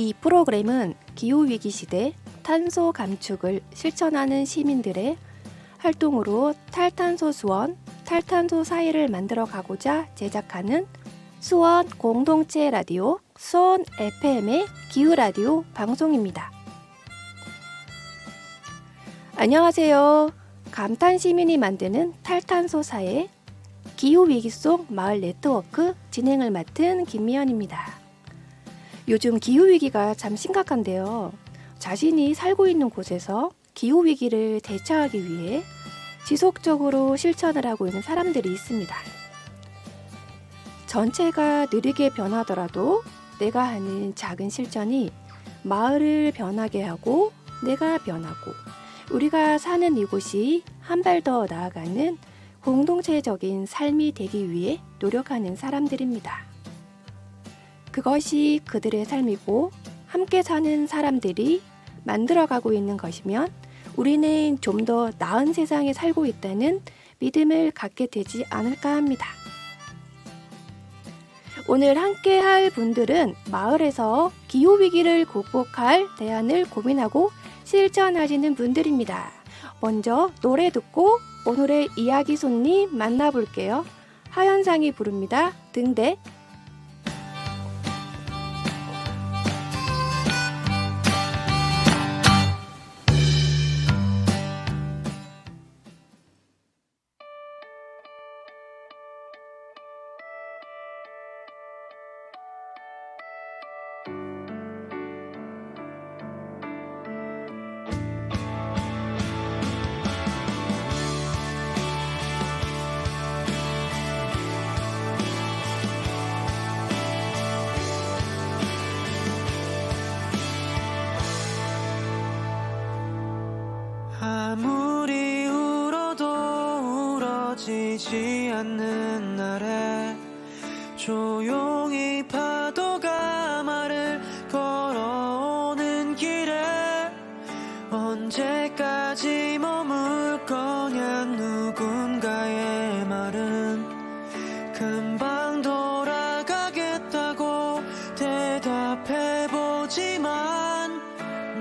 이 프로그램은 기후위기 시대 탄소 감축을 실천하는 시민들의 활동으로 탈탄소 수원, 탈탄소 사회를 만들어 가고자 제작하는 수원 공동체 라디오 수원 FM의 기후라디오 방송입니다. 안녕하세요. 감탄 시민이 만드는 탈탄소 사회 기후위기 속 마을 네트워크 진행을 맡은 김미연입니다. 요즘 기후위기가 참 심각한데요. 자신이 살고 있는 곳에서 기후위기를 대처하기 위해 지속적으로 실천을 하고 있는 사람들이 있습니다. 전체가 느리게 변하더라도 내가 하는 작은 실천이 마을을 변하게 하고 내가 변하고 우리가 사는 이곳이 한 발 더 나아가는 공동체적인 삶이 되기 위해 노력하는 사람들입니다. 그것이 그들의 삶이고 함께 사는 사람들이 만들어가고 있는 것이면 우리는 좀 더 나은 세상에 살고 있다는 믿음을 갖게 되지 않을까 합니다. 오늘 함께 할 분들은 마을에서 기후위기를 극복할 대안을 고민하고 실천하시는 분들입니다. 먼저 노래 듣고 오늘의 이야기 손님 만나볼게요. 하현상이 부릅니다. 등대. 아무리 울어도 울어지지 않는 날에 조용히 파도가 말을 걸어오는 길에 언제까지 머물 거냐 누군가의 말은 금방 돌아가겠다고 대답해보지만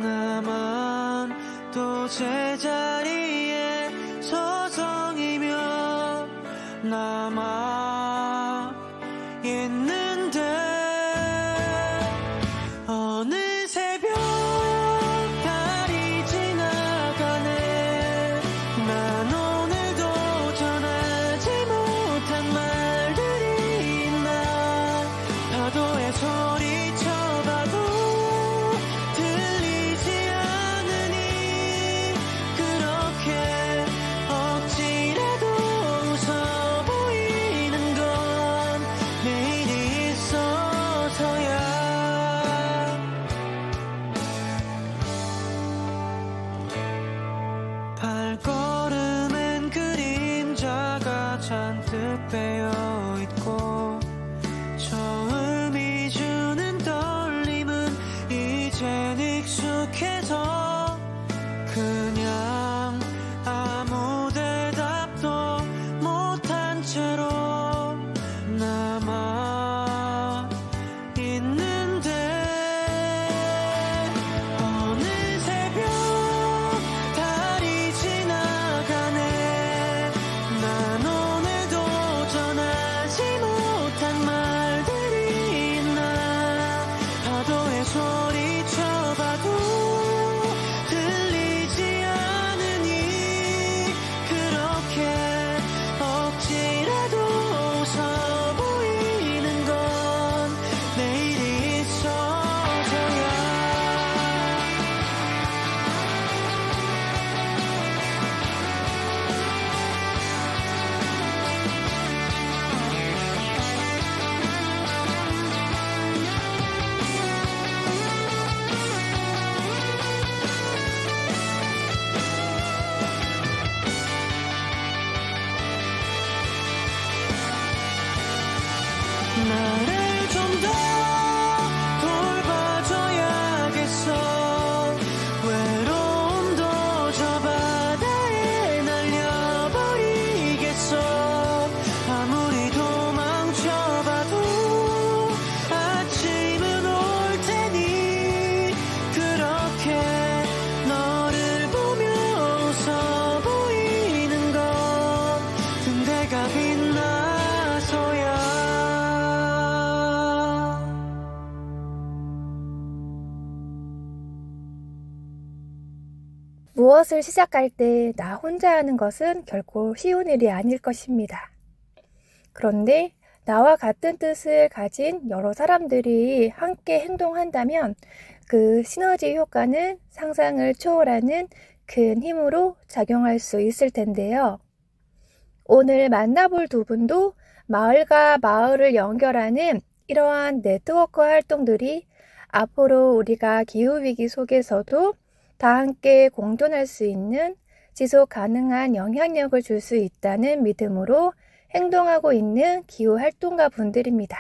나만 또 제자리에 서성이며 남아 있는데 어느 새벽 달이 지나가네. 난 오늘도 전하지 못한 말들이 있나. 파도에 소리쳐봐도 들리지 않으니 그런 무엇을 시작할 때 나 혼자 하는 것은 결코 쉬운 일이 아닐 것입니다. 그런데 나와 같은 뜻을 가진 여러 사람들이 함께 행동한다면 그 시너지 효과는 상상을 초월하는 큰 힘으로 작용할 수 있을 텐데요. 오늘 만나볼 두 분도 마을과 마을을 연결하는 이러한 네트워크 활동들이 앞으로 우리가 기후위기 속에서도 다 함께 공존할 수 있는 지속 가능한 영향력을 줄 수 있다는 믿음으로 행동하고 있는 기후활동가 분들입니다.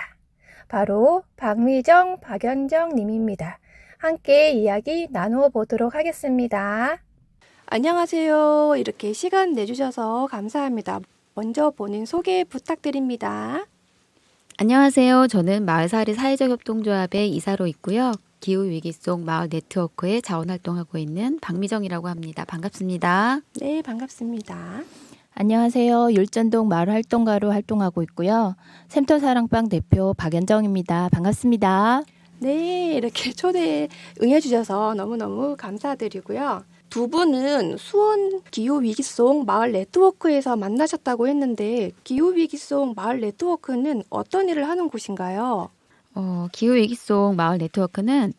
바로 박미정, 박연정 님입니다. 함께 이야기 나누어 보도록 하겠습니다. 안녕하세요. 이렇게 시간 내주셔서 감사합니다. 먼저 본인 소개 부탁드립니다. 안녕하세요. 저는 마을살이 사회적 협동조합의 이사로 있고요. 기후위기 속 마을 네트워크에 자원활동하고 있는 박미정이라고 합니다. 반갑습니다. 네, 반갑습니다. 안녕하세요. 율전동 마을활동가로 활동하고 있고요. 샘터사랑방 대표 박연정입니다. 반갑습니다. 네, 이렇게 초대에 응해주셔서 너무너무 감사드리고요. 두 분은 수원 기후위기 속 마을 네트워크에서 만나셨다고 했는데 기후위기 속 마을 네트워크는 어떤 일을 하는 곳인가요? 기후위기 속 마을 네트워크는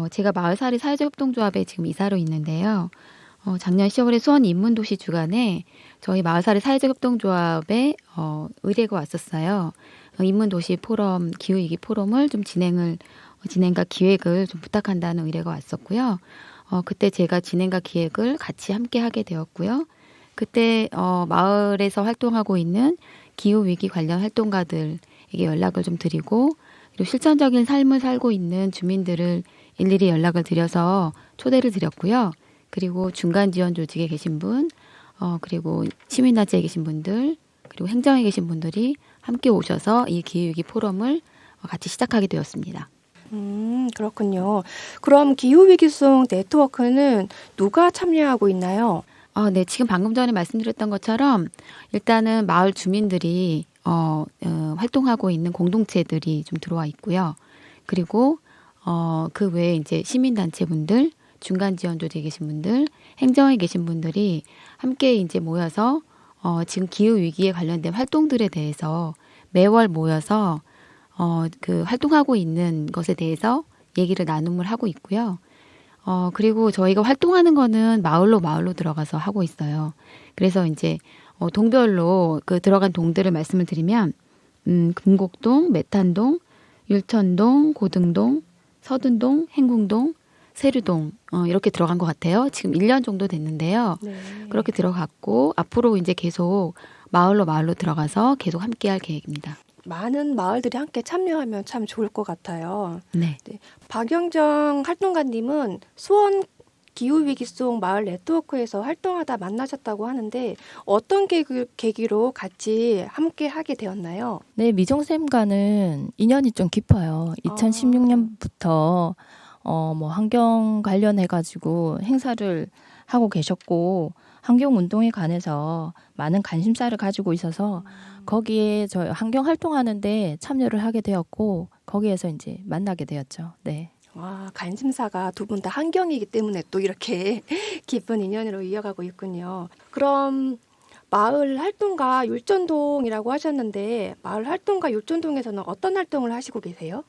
제가 마을살이 사회적 협동조합에 지금 이사로 있는데요. 작년 10월에 수원 인문도시 주간에 저희 마을살이 사회적 협동조합에 의뢰가 왔었어요. 인문도시 포럼, 기후위기 포럼을 좀 진행과 기획을 좀 부탁한다는 의뢰가 왔었고요. 그때 제가 진행과 기획을 같이 함께 하게 되었고요. 그때 마을에서 활동하고 있는 기후위기 관련 활동가들에게 연락을 좀 드리고 그리고 실천적인 삶을 살고 있는 주민들을 일일이 연락을 드려서 초대를 드렸고요. 그리고 중간 지원 조직에 계신 분, 그리고 시민단체에 계신 분들, 그리고 행정에 계신 분들이 함께 오셔서 이 기후위기 포럼을 같이 시작하게 되었습니다. 그렇군요. 그럼 기후위기 속 네트워크는 누가 참여하고 있나요? 네, 지금 방금 전에 말씀드렸던 것처럼 일단은 마을 주민들이 활동하고 있는 공동체들이 좀 들어와 있고요. 그리고 그 외에 이제 시민단체분들, 중간 지원 조직에 계신 분들, 행정에 계신 분들이 함께 이제 모여서 지금 기후 위기에 관련된 활동들에 대해서 매월 모여서 그 활동하고 있는 것에 대해서 얘기를 나눔을 하고 있고요. 그리고 저희가 활동하는 거는 마을로 들어가서 하고 있어요. 그래서 이제 동별로 그 들어간 동들을 말씀을 드리면 금곡동, 메탄동, 율천동, 고등동, 서든동, 행궁동, 세류동 이렇게 들어간 것 같아요. 지금 1년 정도 됐는데요. 네. 그렇게 들어갔고 앞으로 이제 계속 마을로 들어가서 계속 함께할 계획입니다. 많은 마을들이 함께 참여하면 참 좋을 것 같아요. 네. 박영정 활동가님은 수원 기후위기 속 마을 네트워크에서 활동하다 만나셨다고 하는데 어떤 계기로 같이 함께 하게 되었나요? 네, 미정쌤과는 인연이 좀 깊어요. 2016년부터 뭐 환경 관련해가지고 행사를 하고 계셨고 환경운동에 관해서 많은 관심사를 가지고 있어서 거기에 저 환경 활동하는데 참여를 하게 되었고 거기에서 이제 만나게 되었죠. 네. 와, 관심사가 두 분 다 환경이기 때문에 또 이렇게 깊은 인연으로 이어가고 있군요. 그럼 마을 활동가 율전동이라고 하셨는데 마을 활동가 율전동에서는 어떤 활동을 하시고 계세요?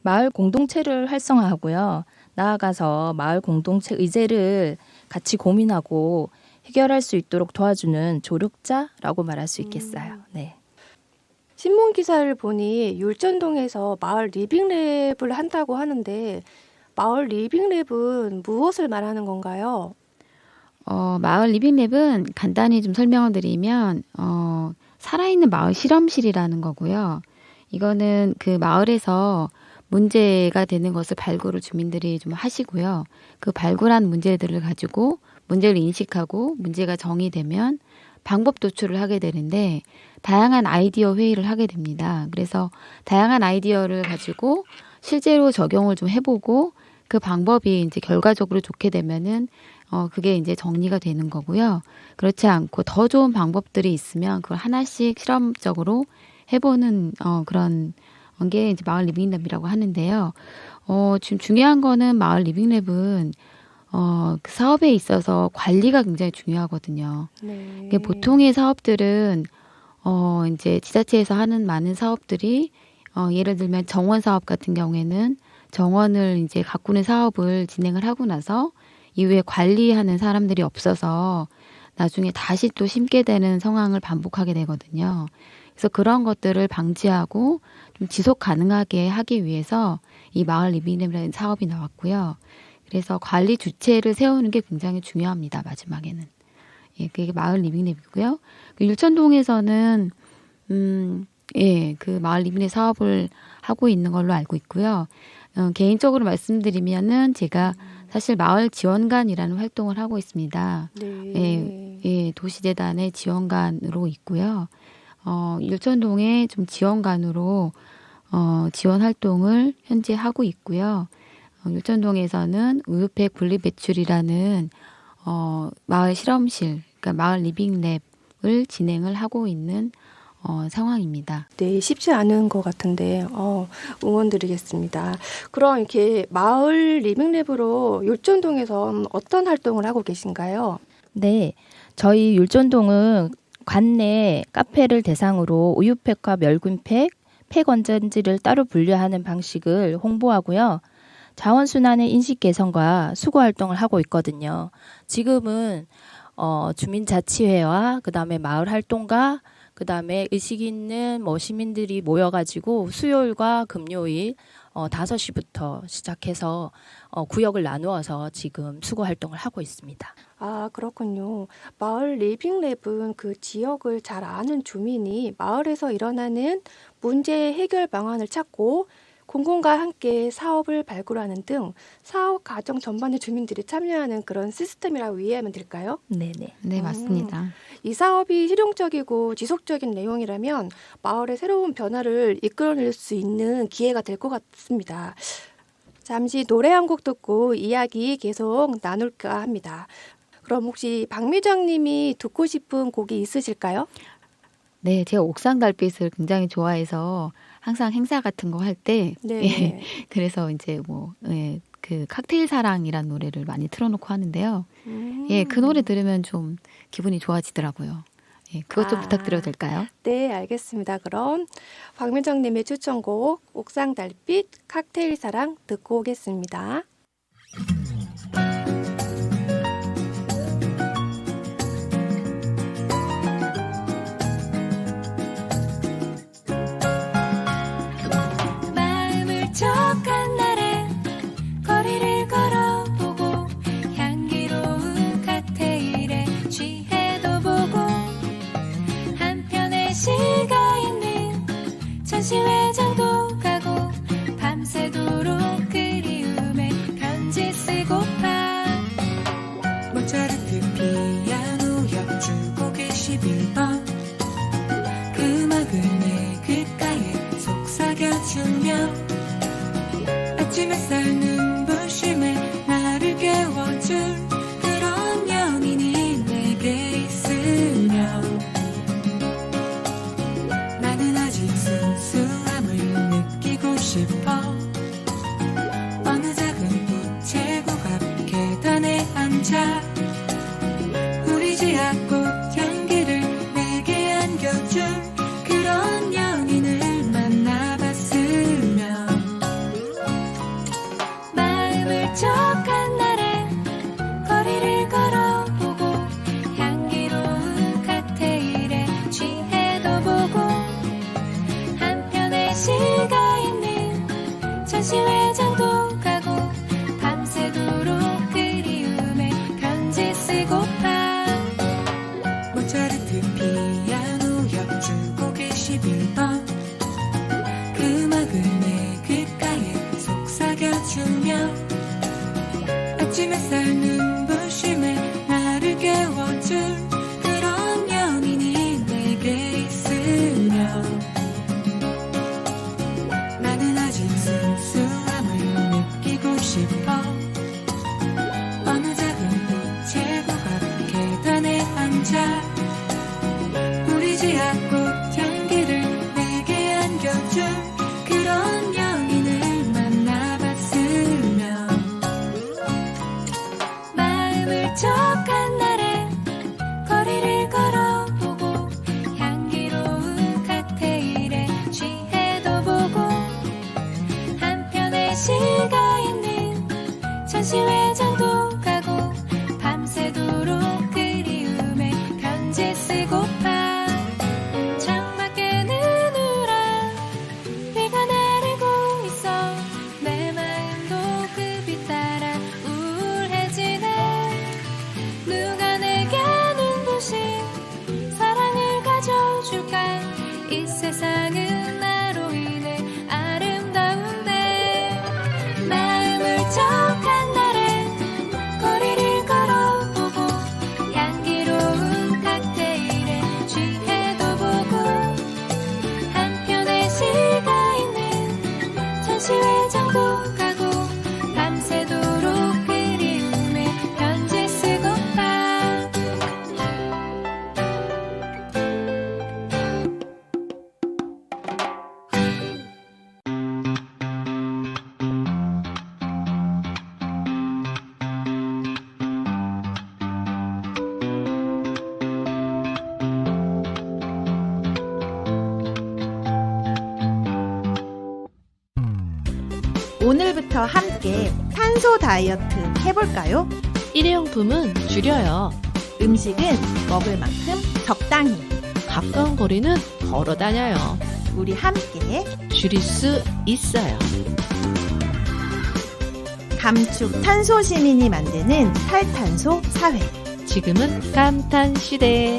마을 공동체를 활성화하고요. 나아가서 마을 공동체 의제를 같이 고민하고 해결할 수 있도록 도와주는 조력자라고 말할 수 있겠어요. 네. 신문 기사를 보니 율전동에서 마을 리빙랩을 한다고 하는데 마을 리빙랩은 무엇을 말하는 건가요? 마을 리빙랩은 간단히 좀 설명을 드리면 살아있는 마을 실험실이라는 거고요. 이거는 그 마을에서 문제가 되는 것을 발굴을 주민들이 좀 하시고요. 그 발굴한 문제들을 가지고 문제를 인식하고 문제가 정의되면 방법 도출을 하게 되는데 다양한 아이디어 회의를 하게 됩니다. 그래서 다양한 아이디어를 가지고 실제로 적용을 좀 해보고 그 방법이 이제 결과적으로 좋게 되면은 그게 이제 정리가 되는 거고요. 그렇지 않고 더 좋은 방법들이 있으면 그걸 하나씩 실험적으로 해보는 그런 게 이제 마을 리빙랩이라고 하는데요. 지금 중요한 거는 마을 리빙랩은 그 사업에 있어서 관리가 굉장히 중요하거든요. 네. 이게 보통의 사업들은 이제 지자체에서 하는 많은 사업들이 예를 들면 정원 사업 같은 경우에는 정원을 이제 가꾸는 사업을 진행을 하고 나서 이후에 관리하는 사람들이 없어서 나중에 다시 또 심게 되는 상황을 반복하게 되거든요. 그래서 그런 것들을 방지하고 좀 지속 가능하게 하기 위해서 이 마을 리빙랩이라는 사업이 나왔고요. 그래서 관리 주체를 세우는 게 굉장히 중요합니다. 마지막에는. 예, 그게 마을 리빙랩이고요. 율천동에서는 그 마을 리빙랩 사업을 하고 있는 걸로 알고 있고요. 개인적으로 말씀드리면은 제가 사실 마을 지원관이라는 활동을 하고 있습니다. 네. 예, 도시재단의 지원관으로 있고요. 율천동에 좀 지원관으로 지원 활동을 현재 하고 있고요. 율천동에서는 우유팩 분리배출이라는 마을 실험실, 그러니까 마을 리빙랩을 진행을 하고 있는 상황입니다. 네, 쉽지 않은 것 같은데 응원드리겠습니다. 그럼 이렇게 마을 리빙랩으로 율전동에서 어떤 활동을 하고 계신가요? 네, 저희 율전동은 관내 카페를 대상으로 우유팩과 멸균팩, 폐건전지를 따로 분류하는 방식을 홍보하고요. 자원순환의 인식 개선과 수거 활동을 하고 있거든요. 지금은 주민자치회와 그다음에 마을 활동가, 그다음에 의식 있는 시민들이 모여가지고 수요일과 금요일 5시부터 시작해서 구역을 나누어서 지금 수거 활동을 하고 있습니다. 아, 그렇군요. 마을 리빙랩은 그 지역을 잘 아는 주민이 마을에서 일어나는 문제 해결 방안을 찾고 공공과 함께 사업을 발굴하는 등 사업 과정 전반에 주민들이 참여하는 그런 시스템이라고 이해하면 될까요? 네네. 네, 맞습니다. 이 사업이 실용적이고 지속적인 내용이라면 마을의 새로운 변화를 이끌어낼 수 있는 기회가 될 것 같습니다. 잠시 노래 한 곡 듣고 이야기 계속 나눌까 합니다. 그럼 혹시 박미정 님이 듣고 싶은 곡이 있으실까요? 네, 제가 옥상 달빛을 굉장히 좋아해서 항상 행사 같은 거 할 때, 네. 예, 그래서 이제 그 칵테일 사랑이라는 노래를 많이 틀어놓고 하는데요. 예, 그 노래 들으면 좀 기분이 좋아지더라고요. 예, 그것 좀 부탁드려도 될까요? 네, 알겠습니다. 그럼 박미정 님의 추천곡 옥상 달빛 칵테일 사랑 듣고 오겠습니다. 마음을 척한 날에 거리를 걸어보고 향기로운 칵테일에 취해도 보고 한편의 시가 있는 전시회장도 가고 밤새도록 그리움에 편지 쓰고파 모차르트 피아노 협주곡 21번 그 음악을 내 귓가에 속삭여주며 아침 햇살 눈부심에 나를 깨워줄 그런 연인이 내게 있으면 나는 아직 순수함을 느끼고 싶어 어느 작은 우체국 앞 계단에 앉아 우리 지하꽃 향기를 내게 안겨줄 그런 연인을 만나봤으면 마음을 척한 날에 거리를 걸어보고 향기로운 칵테일에 취해도 보고 한편의 시가 있는 전시회장도 가고 밤새도록 그리움에 편지 쓰고파 모차르트 피아노 협주곡 21번 그 음악을 내 귓가에 속삭여주며 아침 햇살 눈부심에 나를 깨워줄 그런 연인이 내게 있으면 나는 아직 순수함을 시가 있는 전시회장도 가고 밤새도록 그리움에 편지 쓰고파 창밖에는 우울한 비가 내리고 있어 내 마음도 그 빛 따라 우울해지네 누가 내게 눈부신 사랑을 가져줄까 이 세상은 나로 인해 아름다운데 마음 울적한 날엔 거리를 걸어보고 향기로운 칵테일에 취해도 보고 한편의 시가 있는 전시회장도 가고 밤새도록 그리움에 편지 쓰고파 오늘부터 함께 탄소 다이어트 해볼까요? 일회용품은 줄여요. 음식은 먹을 만큼 적당히. 가까운 거리는 걸어 다녀요. 우리 함께 줄일 수 있어요. 감축 탄소 시민이 만드는 탈탄소 사회. 지금은 감탄 시대.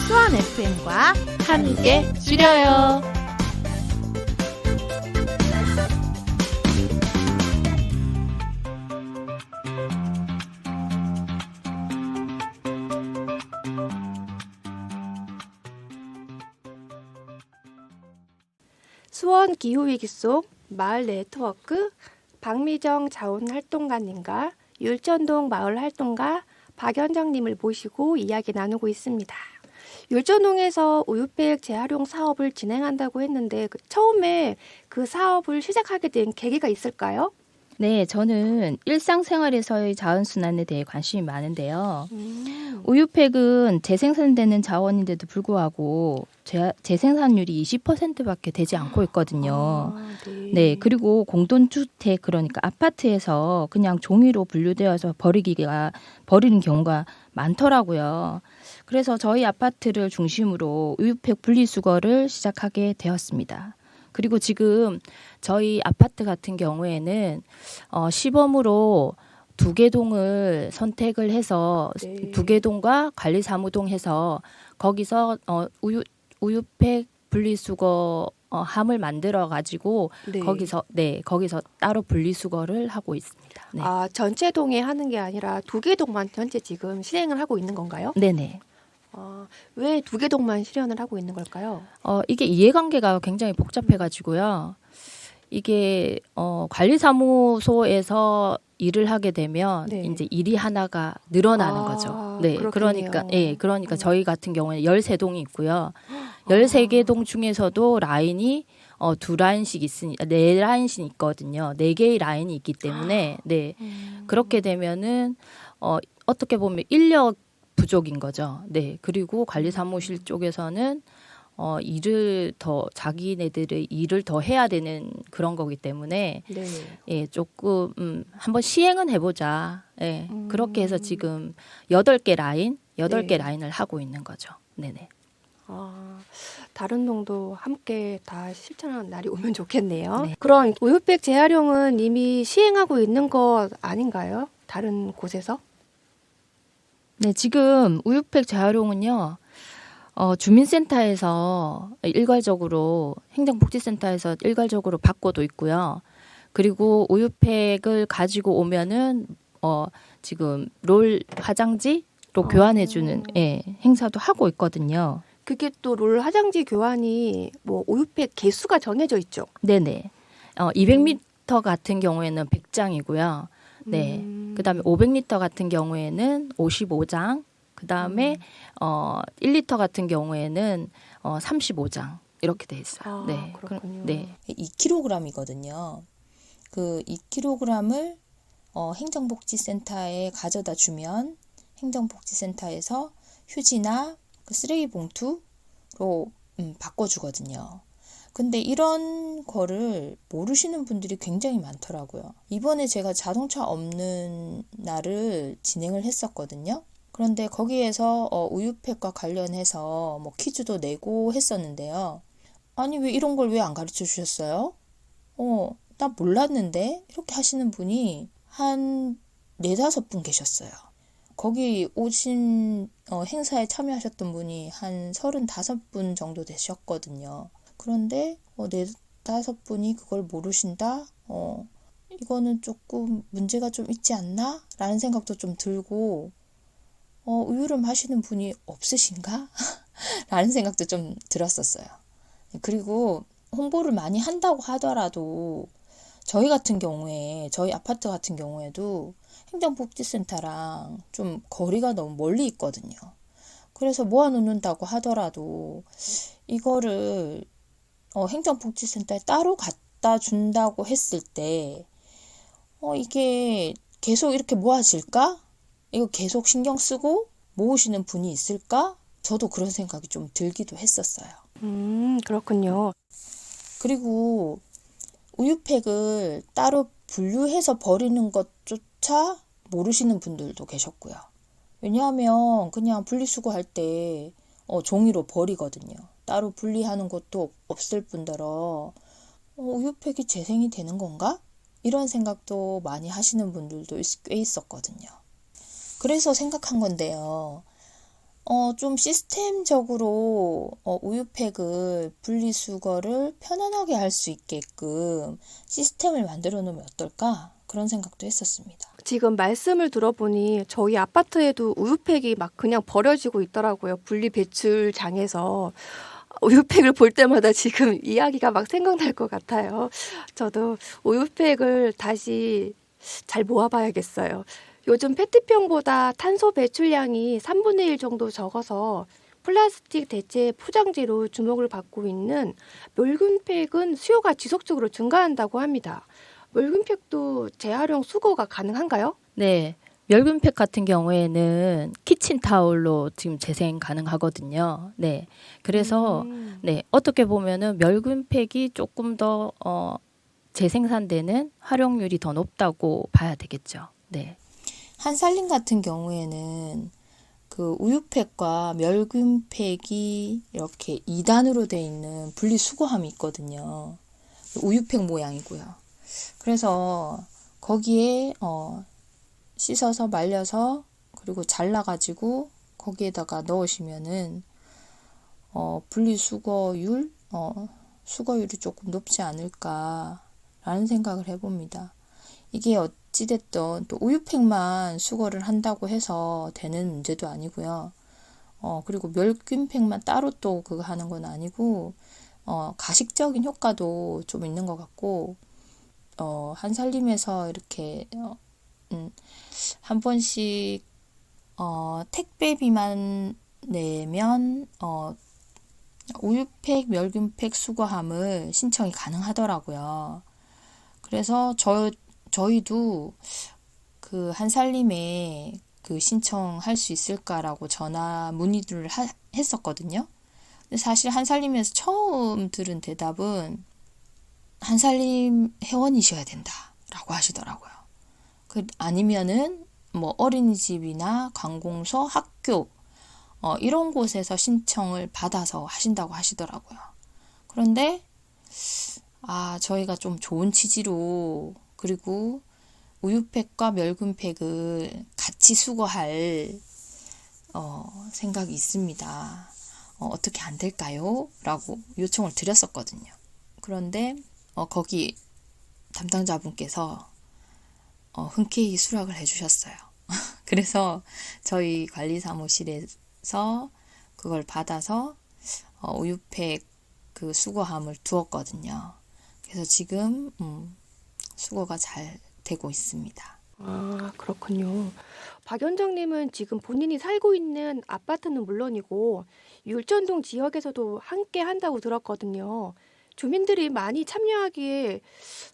수원 FM과 함께 줄여요. 수원 기후위기 속 마을 네트워크 박미정 자원활동가님과 율전동 마을활동가 박연정님을 모시고 이야기 나누고 있습니다. 율전동에서 우유팩 재활용 사업을 진행한다고 했는데 처음에 그 사업을 시작하게 된 계기가 있을까요? 네, 저는 일상생활에서의 자원순환에 대해 관심이 많은데요. 우유팩은 재생산되는 자원인데도 불구하고 재생산율이 20%밖에 되지 않고 있거든요. 네, 그리고 공동주택 그러니까 아파트에서 그냥 종이로 분류되어서 버리는 경우가 많더라고요. 그래서 저희 아파트를 중심으로 우유팩 분리수거를 시작하게 되었습니다. 그리고 지금 저희 아파트 같은 경우에는 시범으로 두개동을 선택을 해서 네. 두개동과 관리사무동 해서 거기서 우유팩 분리수거 함을 만들어 가지고 네. 거기서 따로 분리수거를 하고 있습니다. 네. 아, 전체 동에 하는 게 아니라 두 개 동만 현재 지금 실행을 하고 있는 건가요? 네네. 왜 두 개 동만 실현을 하고 있는 걸까요? 이게 이해관계가 굉장히 복잡해가지고요. 이게 관리사무소에서 일을 하게 되면 네. 이제 일이 하나가 늘어나는 거죠. 네, 그렇겠네요. 그러니까 저희 같은 경우에는 13동이 있고요. 13개 동 중에서도 라인이 두 라인씩 있으니 네 라인씩 있거든요. 네 개의 라인이 있기 때문에 네 그렇게 되면은 어떻게 보면 인력 부족인 거죠. 네. 그리고 관리사무실 쪽에서는 자기네들의 일을 더 해야 되는 그런 거기 때문에 네. 예, 조금 한번 시행은 해보자. 예, 그렇게 해서 지금 8개 네. 라인을 하고 있는 거죠. 네네. 다른 동도 함께 다 실천하는 날이 오면 좋겠네요. 네. 그럼 우유팩 재활용은 이미 시행하고 있는 것 아닌가요? 다른 곳에서? 네, 지금 우유팩 재활용은요. 주민센터에서 행정복지센터에서 일괄적으로 받고도 있고요. 그리고 우유팩을 가지고 오면은 지금 롤 화장지로 교환해주는 행사도 하고 있거든요. 그게 또 롤 화장지 교환이 뭐 우유팩 개수가 정해져 있죠. 네네. 200m 같은 경우에는 100장이고요. 네. 그다음에 500리터 같은 경우에는 55장. 그다음에 1리터 같은 경우에는 35장 이렇게 돼 있어요. 네. 그렇군요. 네. 2kg이거든요. 그 2kg을 행정복지센터에 가져다 주면 행정복지센터에서 휴지나 그 쓰레기 봉투로 바꿔주거든요. 근데 이런 거를 모르시는 분들이 굉장히 많더라고요. 이번에 제가 자동차 없는 날을 진행을 했었거든요. 그런데 거기에서 우유팩과 관련해서 뭐 퀴즈도 내고 했었는데요. 아니, 왜 이런 걸 왜 안 가르쳐 주셨어요? 나 몰랐는데? 이렇게 하시는 분이 한 4-5분 계셨어요. 거기 오신 행사에 참여하셨던 분이 한 35분 정도 되셨거든요. 그런데 4-5분이 그걸 모르신다? 이거는 조금 문제가 좀 있지 않나? 라는 생각도 좀 들고 우유를 마시는 분이 없으신가? 라는 생각도 좀 들었었어요. 그리고 홍보를 많이 한다고 하더라도 저희 아파트 같은 경우에도 행정복지센터랑 좀 거리가 너무 멀리 있거든요. 그래서 모아놓는다고 하더라도 이거를 행정복지센터에 따로 갖다 준다고 했을 때 이게 계속 이렇게 모아질까? 이거 계속 신경 쓰고 모으시는 분이 있을까? 저도 그런 생각이 좀 들기도 했었어요. 그렇군요. 그리고 우유팩을 따로 분류해서 버리는 것조차 모르시는 분들도 계셨고요. 왜냐하면 그냥 분리수거할 때 종이로 버리거든요. 따로 분리하는 것도 없을 뿐더러 우유팩이 재생이 되는 건가? 이런 생각도 많이 하시는 분들도 꽤 있었거든요. 그래서 생각한 건데요. 좀 시스템적으로 우유팩을 분리수거를 편안하게 할 수 있게끔 시스템을 만들어 놓으면 어떨까? 그런 생각도 했었습니다. 지금 말씀을 들어보니 저희 아파트에도 우유팩이 막 그냥 버려지고 있더라고요. 분리배출장에서. 우유팩을 볼 때마다 지금 이야기가 막 생각날 것 같아요. 저도 우유팩을 다시 잘 모아봐야겠어요. 요즘 페트병보다 탄소 배출량이 3분의 1 정도 적어서 플라스틱 대체 포장지로 주목을 받고 있는 멸균팩은 수요가 지속적으로 증가한다고 합니다. 멸균팩도 재활용 수거가 가능한가요? 네. 멸균팩 같은 경우에는 키친타올로 지금 재생 가능하거든요. 네. 그래서 네, 어떻게 보면은 멸균팩이 조금 더 재생산되는 활용률이 더 높다고 봐야 되겠죠. 네. 한살림 같은 경우에는 그 우유팩과 멸균팩이 이렇게 2단으로 되어 있는 분리수거함이 있거든요. 우유팩 모양이고요. 그래서 거기에 씻어서 말려서 그리고 잘라가지고 거기에다가 넣으시면은 분리수거율, 수거율이 조금 높지 않을까라는 생각을 해봅니다. 이게 어찌됐든 또 우유팩만 수거를 한다고 해서 되는 문제도 아니고요. 그리고 멸균팩만 따로 또 그거 하는 건 아니고 가식적인 효과도 좀 있는 것 같고 한살림에서 이렇게 한 번씩 택배비만 내면 우유팩, 멸균팩 수거함을 신청이 가능하더라고요. 그래서 저희도 그 한살림에 그 신청할 수 있을까라고 전화 문의를 했었거든요. 근데 사실 한살림에서 처음 들은 대답은 한살림 회원이셔야 된다라고 하시더라고요. 아니면은 뭐 어린이집이나 관공서, 학교 이런 곳에서 신청을 받아서 하신다고 하시더라고요. 그런데 저희가 좀 좋은 취지로 그리고 우유팩과 멸균팩을 같이 수거할 생각이 있습니다. 어떻게 안 될까요? 라고 요청을 드렸었거든요. 그런데 거기 담당자분께서 흔쾌히 수락을 해주셨어요. 그래서 저희 관리사무실에서 그걸 받아서 우유팩 그 수거함을 두었거든요. 그래서 지금 수거가 잘 되고 있습니다. 아, 그렇군요. 박 원장님은 지금 본인이 살고 있는 아파트는 물론이고 율전동 지역에서도 함께 한다고 들었거든요. 주민들이 많이 참여하기에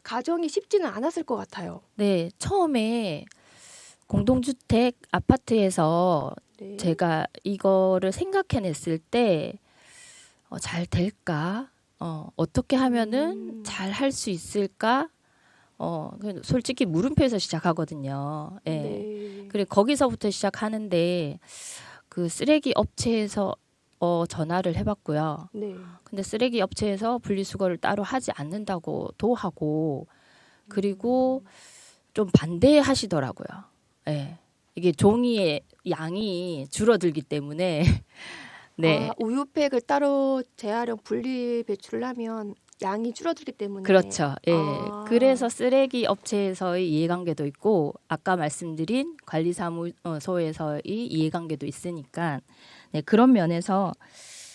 과정이 쉽지는 않았을 것 같아요. 네, 처음에 공동주택 아파트에서 제가 이거를 생각해냈을 때 잘 될까? 어떻게 하면은 잘 할 수 있을까? 솔직히 물음표에서 시작하거든요. 예. 네. 그래 거기서부터 시작하는데 그 쓰레기 업체에서 전화를 해봤고요. 네. 근데 쓰레기 업체에서 분리수거를 따로 하지 않는다고도 하고 그리고 좀 반대하시더라고요. 예. 이게 종이의 양이 줄어들기 때문에 네. 아, 우유팩을 따로 재활용 분리 배출을 하면 양이 줄어들기 때문에. 그렇죠. 예. 아. 그래서 쓰레기 업체에서의 이해관계도 있고 아까 말씀드린 관리사무소에서의 이해관계도 있으니까 네, 그런 면에서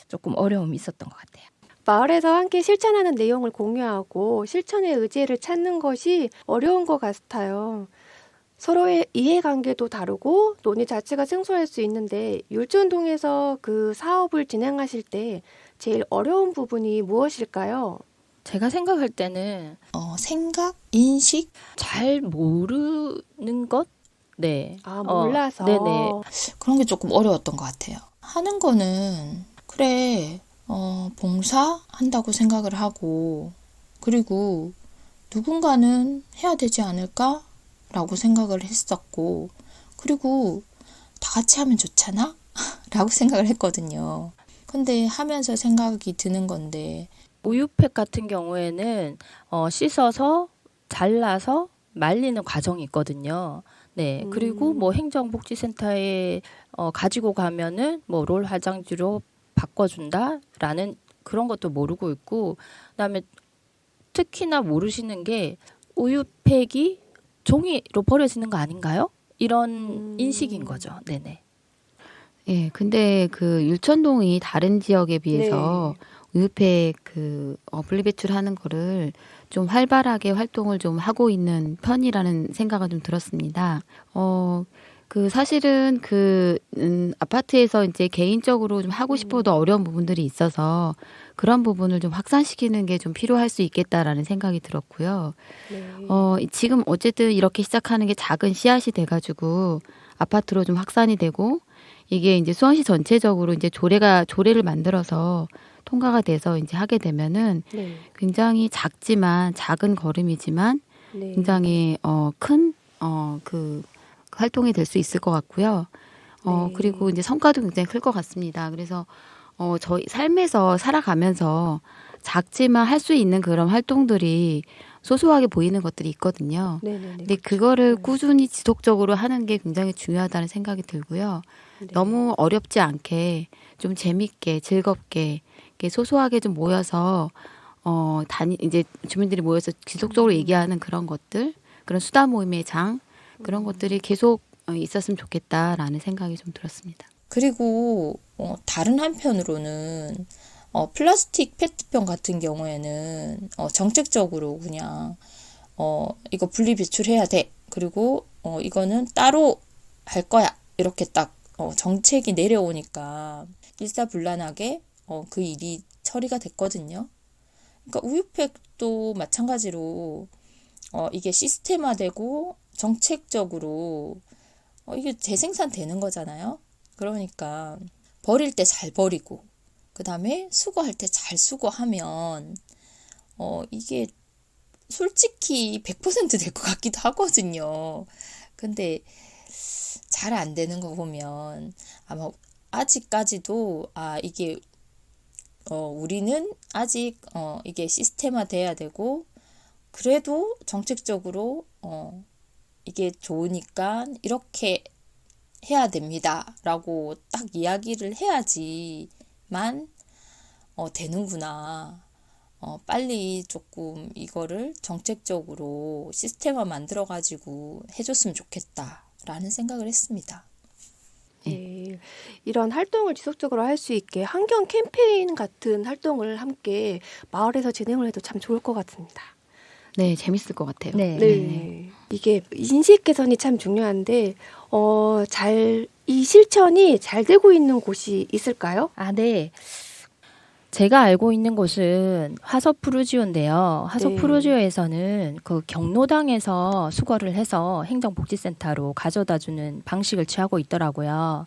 조금 어려움이 있었던 것 같아요. 마을에서 함께 실천하는 내용을 공유하고 실천의 의지를 찾는 것이 어려운 것 같아요. 서로의 이해관계도 다르고 논의 자체가 생소할 수 있는데 율전동에서 그 사업을 진행하실 때 제일 어려운 부분이 무엇일까요? 제가 생각할 때는 생각, 인식, 잘 모르는 것? 네. 아, 몰라서. 네네. 그런 게 조금 어려웠던 것 같아요. 하는 거는 그래 봉사한다고 생각을 하고 그리고 누군가는 해야 되지 않을까? 라고 생각을 했었고 그리고 다 같이 하면 좋잖아? 라고 생각을 했거든요. 근데 하면서 생각이 드는 건데 우유팩 같은 경우에는 씻어서 잘라서 말리는 과정이 있거든요. 네. 그리고 뭐 행정복지센터에 가지고 가면은 뭐 롤 화장지로 바꿔준다라는 그런 것도 모르고 있고 그다음에 특히나 모르시는 게 우유팩이 종이로 버려지는 거 아닌가요? 이런 인식인 거죠. 네네. 예, 근데 그 율천동이 다른 지역에 비해서 우유팩 분리배출하는 거를 좀 활발하게 활동을 좀 하고 있는 편이라는 생각은 좀 들었습니다. 사실은 아파트에서 이제 개인적으로 좀 하고 싶어도 어려운 부분들이 있어서 그런 부분을 좀 확산시키는 게 좀 필요할 수 있겠다라는 생각이 들었고요. 지금 어쨌든 이렇게 시작하는 게 작은 씨앗이 돼가지고 아파트로 좀 확산이 되고 이게 이제 수원시 전체적으로 이제 조례를 만들어서 통과가 돼서 이제 하게 되면은 굉장히 작은 걸음이지만 굉장히 큰 활동이 될 수 있을 것 같고요. 그리고 이제 성과도 굉장히 클 것 같습니다. 그래서 저희 삶에서 살아가면서 작지만 할 수 있는 그런 활동들이 소소하게 보이는 것들이 있거든요. 근데 그거를 꾸준히 지속적으로 하는 게 굉장히 중요하다는 생각이 들고요. 너무 어렵지 않게 좀 재밌게 즐겁게 이렇게 소소하게 좀 모여서 이제 주민들이 모여서 지속적으로 얘기하는 그런 것들, 그런 수다 모임의 장 그런 것들이 계속 있었으면 좋겠다라는 생각이 좀 들었습니다. 그리고 다른 한편으로는 플라스틱 페트병 같은 경우에는 정책적으로 그냥 이거 분리 배출해야 돼. 그리고 이거는 따로 할 거야. 이렇게 딱 정책이 내려오니까 일사불란하게 그 일이 처리가 됐거든요. 그러니까 우유팩도 마찬가지로 이게 시스템화되고 정책적으로 이게 재생산되는 거잖아요. 그러니까 버릴 때 잘 버리고 그 다음에 수거할 때 잘 수거하면 이게 솔직히 100% 될 것 같기도 하거든요. 근데 잘 안 되는 거 보면 아마 아직까지도 이게 우리는 아직 이게 시스템화 돼야 되고 그래도 정책적으로 이게 좋으니까 이렇게 해야 됩니다 라고 딱 이야기를 해야지만 되는구나. 빨리 조금 이거를 정책적으로 시스템화 만들어 가지고 해줬으면 좋겠다라는 생각을 했습니다. 네, 이런 활동을 지속적으로 할 수 있게 환경 캠페인 같은 활동을 함께 마을에서 진행을 해도 참 좋을 것 같습니다. 네, 재밌을 것 같아요. 네. 이게 인식 개선이 참 중요한데 이 실천이 잘 되고 있는 곳이 있을까요? 네. 제가 알고 있는 곳은 화서푸르지오인데요. 네. 화서푸르지오에서는 그 경로당에서 수거를 해서 행정복지센터로 가져다주는 방식을 취하고 있더라고요.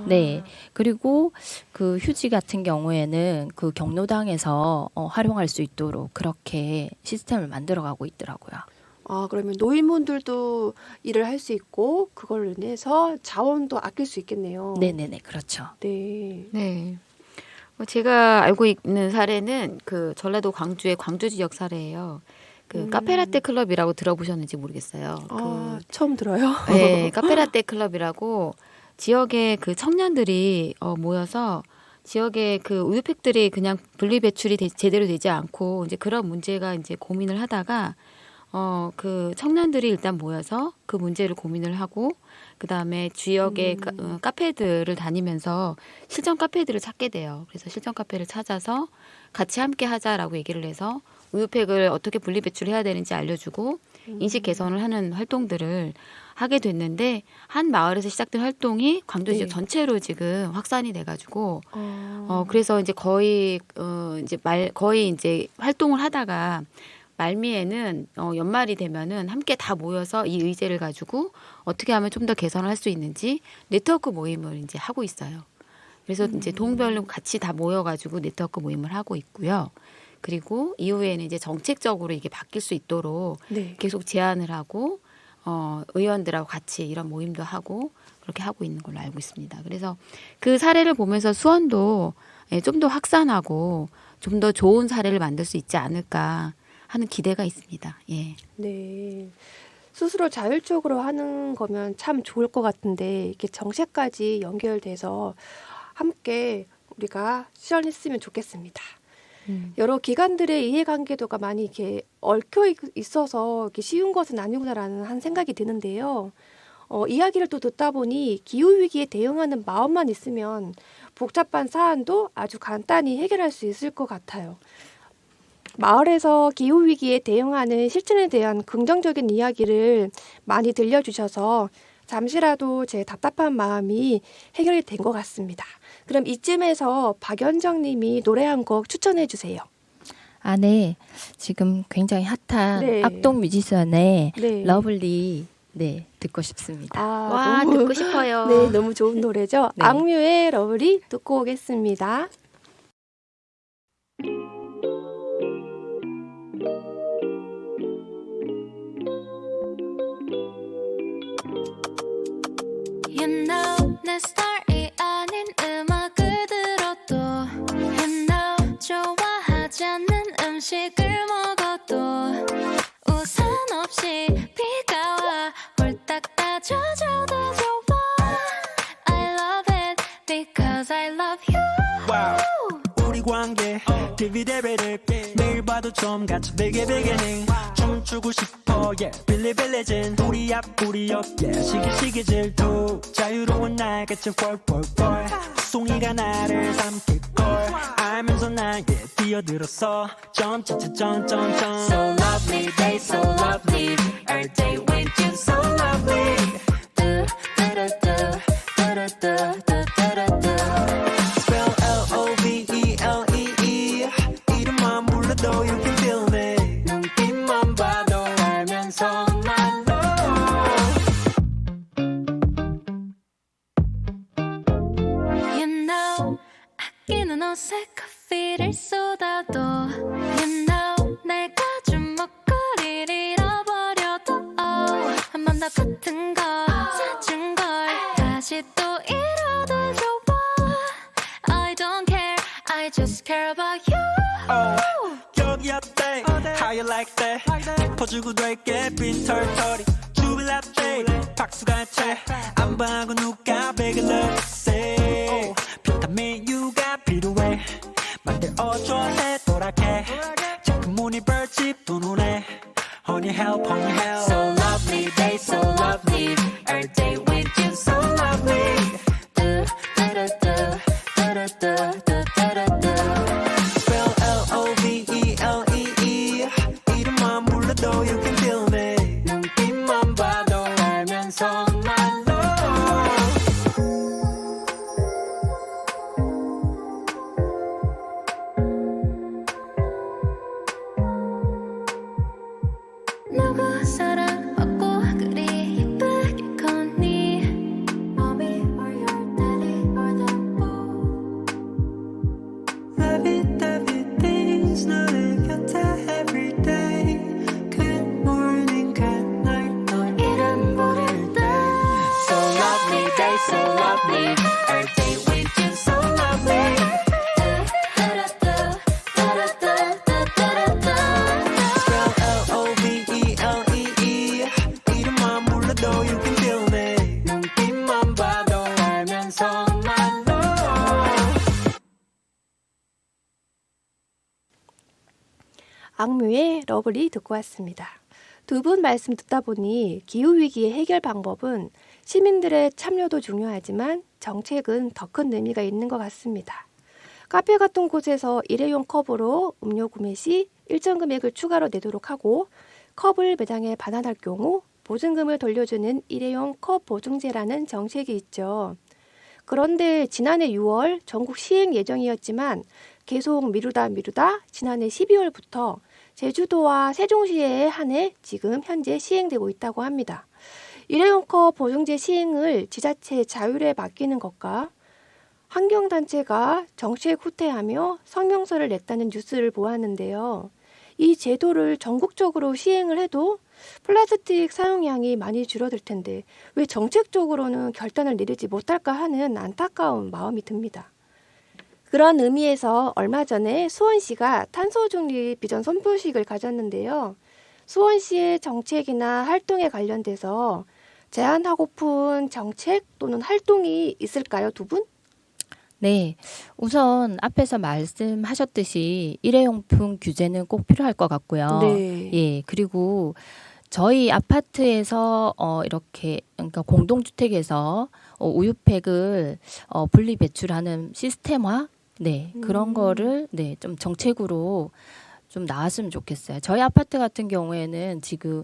네. 그리고 그 휴지 같은 경우에는 그 경로당에서 활용할 수 있도록 그렇게 시스템을 만들어가고 있더라고요. 아, 그러면 노인분들도 일을 할 수 있고 그걸로 인해서 자원도 아낄 수 있겠네요. 네네네, 그렇죠. 네. 네. 제가 알고 있는 사례는 그 전라도 광주의 광주 지역 사례예요. 그 카페라떼 클럽이라고 들어보셨는지 모르겠어요. 아, 처음 들어요. 네, 카페라떼 클럽이라고 지역의 그 청년들이 모여서 지역의 그 우유팩들이 그냥 분리 배출이 제대로 되지 않고 이제 그런 문제가 이제 고민을 하다가 그 청년들이 일단 모여서 그 문제를 고민을 하고 그 다음에 지역의 카페들을 다니면서 실전 카페들을 찾게 돼요. 그래서 실전 카페를 찾아서 같이 함께 하자라고 얘기를 해서 우유팩을 어떻게 분리 배출해야 되는지 알려주고 인식 개선을 하는 활동들을 하게 됐는데 한 마을에서 시작된 활동이 광주 지역 네. 전체로 지금 확산이 돼가지고 그래서 이제 거의 거의 이제 활동을 하다가 말미에는 연말이 되면은 함께 다 모여서 이 의제를 가지고 어떻게 하면 좀 더 개선을 할 수 있는지 네트워크 모임을 이제 하고 있어요. 그래서 이제 동별로 같이 다 모여가지고 네트워크 모임을 하고 있고요. 그리고 이후에는 이제 정책적으로 이게 바뀔 수 있도록 네. 계속 제안을 하고 의원들하고 같이 이런 모임도 하고 그렇게 하고 있는 걸로 알고 있습니다. 그래서 그 사례를 보면서 수원도 좀 더 확산하고 좀 더 좋은 사례를 만들 수 있지 않을까 하는 기대가 있습니다. 예. 네. 스스로 자율적으로 하는 거면 참 좋을 것 같은데 이렇게 정책까지 연결돼서 함께 우리가 실현했으면 좋겠습니다. 여러 기관들의 이해관계도가 많이 이렇게 얽혀 있어서 이렇게 쉬운 것은 아니구나라는 한 생각이 드는데요. 이야기를 또 듣다 보니 기후위기에 대응하는 마음만 있으면 복잡한 사안도 아주 간단히 해결할 수 있을 것 같아요. 마을에서 기후위기에 대응하는 실천에 대한 긍정적인 이야기를 많이 들려주셔서 잠시라도 제 답답한 마음이 해결이 된 것 같습니다. 그럼 이쯤에서 박연정 님이 노래 한 곡 추천해 주세요. 아, 네. 지금 굉장히 핫한 네. 악동 뮤지션의 네. 러블리 듣고 싶습니다. 와, 듣고 싶어요. 네, 너무 좋은 노래죠. 네. 악뮤의 러블리 듣고 오겠습니다. You know 내 스타일이 아닌 음악을 들어도 You know 좋아하지 않는 음식을 먹어도 우산 없이 비가 와 홀딱 따져줘도 좋아 I love it because I love you wow. 우리 관계 디비데베를 매일 봐도 좀 같이 beginning 춤추고 싶어 yeah 빌리빌리진 우리 앞 우리 옆 yeah 시기시기 질투 자유로운 날같이 펄펄펄 송이가 나를 삼킬걸 알면서 나에게 뛰어들었어 점점점점점 So lovely day so lovely every day with you so lovely Spell L-O-V-E-L-E-E 이름만 불러도 you can feel me 눈빛만 봐도 알면서 난 너 You know 아끼는 옷에 커피를 쏟아도 You know 내가 주먹거리를 잃어버려도 한 번 더 같은 거 사준 걸 다시 또 잃어도 좋아 I don't care I just care about you 여기 어때 How you like that 짚어주고 될게 빈 털털이 주빌라떼 박수가 채안 봐고 누가 베개를 say 비타민 U가 필요해 만들어줘 해도락해 작품 문이 벌집 두 눈에 Honey help So lovely day so lovely every day with you so lovely Spell L-O-V-E-L-E-E 이름만 불러도 you can feel me 눈빛만 봐도 알면서 난 너 악뮤의 러블리 듣고 왔습니다. 두 분 말씀 듣다 보니 기후위기의 해결 방법은 시민들의 참여도 중요하지만 정책은 더 큰 의미가 있는 것 같습니다. 카페 같은 곳에서 일회용 컵으로 음료 구매 시 일정 금액을 추가로 내도록 하고 컵을 매장에 반환할 경우 보증금을 돌려주는 일회용 컵 보증제라는 정책이 있죠. 그런데 지난해 6월 전국 시행 예정이었지만 계속 미루다 지난해 12월부터 제주도와 세종시에 한해 지금 현재 시행되고 있다고 합니다. 일회용 컵 보증제 시행을 지자체 자율에 맡기는 것과 환경단체가 정책 후퇴하며 성명서를 냈다는 뉴스를 보았는데요. 이 제도를 전국적으로 시행을 해도 플라스틱 사용량이 많이 줄어들 텐데 왜 정책적으로는 결단을 내리지 못할까 하는 안타까운 마음이 듭니다. 그런 의미에서 얼마 전에 수원시가 탄소중립 비전 선포식을 가졌는데요. 수원시의 정책이나 활동에 관련돼서 제안하고픈 정책 또는 활동이 있을까요, 두 분? 네, 우선 앞에서 말씀하셨듯이 일회용품 규제는 꼭 필요할 것 같고요. 네. 예, 그리고 저희 아파트에서 이렇게 그러니까 공동주택에서 우유팩을 분리 배출하는 시스템화, 네, 그런 거를 네, 좀 정책으로 좀 나왔으면 좋겠어요. 저희 아파트 같은 경우에는 지금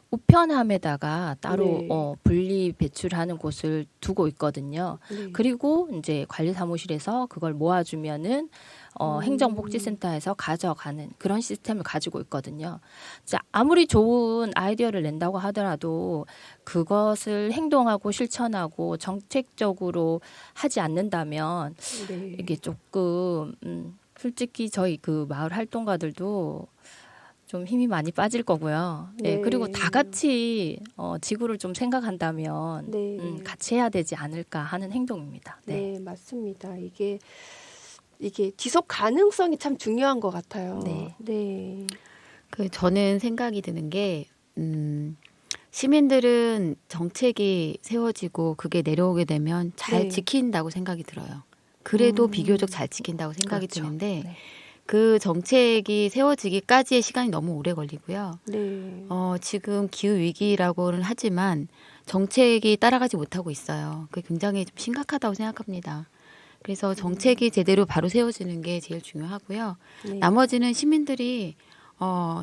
우편함에다가 따로 네. 분리 배출하는 곳을 두고 있거든요. 네. 그리고 이제 관리사무실에서 그걸 모아주면은 행정복지센터에서 가져가는 그런 시스템을 가지고 있거든요. 자, 아무리 좋은 아이디어를 낸다고 하더라도 그것을 행동하고 실천하고 정책적으로 하지 않는다면 네. 이게 조금 솔직히 저희 그 마을 활동가들도 좀 힘이 많이 빠질 거고요. 네. 네. 그리고 다 같이 지구를 좀 생각한다면 네. 같이 해야 되지 않을까 하는 행동입니다. 네. 네, 맞습니다. 이게 지속 가능성이 참 중요한 것 같아요. 네. 네. 저는 생각이 드는 게 시민들은 정책이 세워지고 그게 내려오게 되면 잘 네. 지킨다고 생각이 들어요. 그래도 비교적 잘 지킨다고 생각이 그렇죠. 드는데 네. 그 정책이 세워지기까지의 시간이 너무 오래 걸리고요. 네. 지금 기후 위기라고는 하지만 정책이 따라가지 못하고 있어요. 그게 굉장히 좀 심각하다고 생각합니다. 그래서 정책이 제대로 바로 세워지는 게 제일 중요하고요. 네. 나머지는 시민들이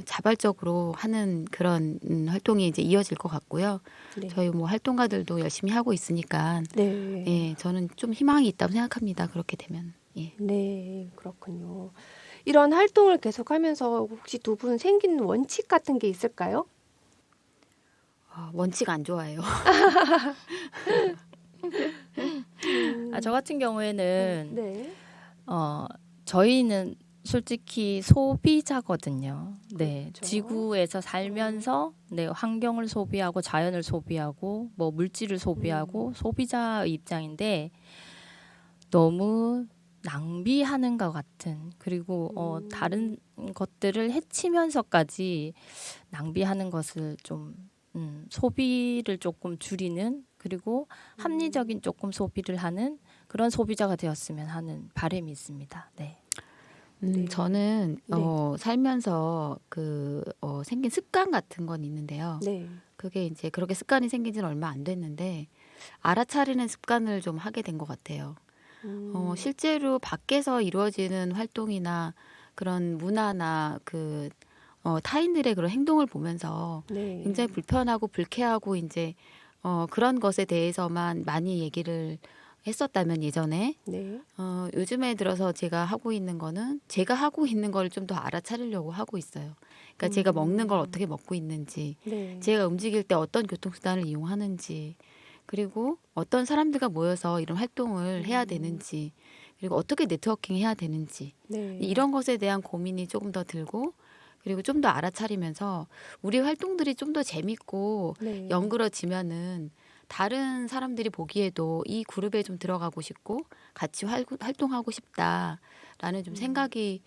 자발적으로 하는 그런 활동이 이제 이어질 것 같고요. 네. 저희 뭐 활동가들도 열심히 하고 있으니까 네. 예, 저는 좀 희망이 있다고 생각합니다. 그렇게 되면. 예. 네, 그렇군요. 이런 활동을 계속하면서 혹시 두 분 생긴 원칙 같은 게 있을까요? 원칙 안 좋아해요. 저 같은 경우에는 네. 저희는 솔직히 소비자거든요. 네, 그렇죠. 지구에서 살면서 네, 환경을 소비하고 자연을 소비하고 뭐 물질을 소비하고 소비자의 입장인데 너무 낭비하는 것 같은 그리고 다른 것들을 해치면서까지 낭비하는 것을 좀 소비를 조금 줄이는 그리고 합리적인 조금 소비를 하는 그런 소비자가 되었으면 하는 바람이 있습니다. 네. 네. 저는 네. 살면서 생긴 습관 같은 건 있는데요. 네. 그게 이제 그렇게 습관이 생긴 지는 얼마 안 됐는데 알아차리는 습관을 좀 하게 된 것 같아요. 실제로 밖에서 이루어지는 활동이나 그런 문화나 타인들의 그런 행동을 보면서 네. 굉장히 불편하고 불쾌하고 이제 그런 것에 대해서만 많이 얘기를 했었다면 예전에 네. 요즘에 들어서 제가 하고 있는 거는 제가 하고 있는 걸 좀 더 알아차리려고 하고 있어요. 그러니까 제가 먹는 걸 어떻게 먹고 있는지, 네. 제가 움직일 때 어떤 교통수단을 이용하는지, 그리고 어떤 사람들과 모여서 이런 활동을 해야 되는지, 그리고 어떻게 네트워킹 해야 되는지 네. 이런 것에 대한 고민이 조금 더 들고 그리고 좀 더 알아차리면서 우리 활동들이 좀 더 재밌고 네. 연그러지면은 다른 사람들이 보기에도 이 그룹에 좀 들어가고 싶고 같이 활동하고 싶다라는 좀 생각이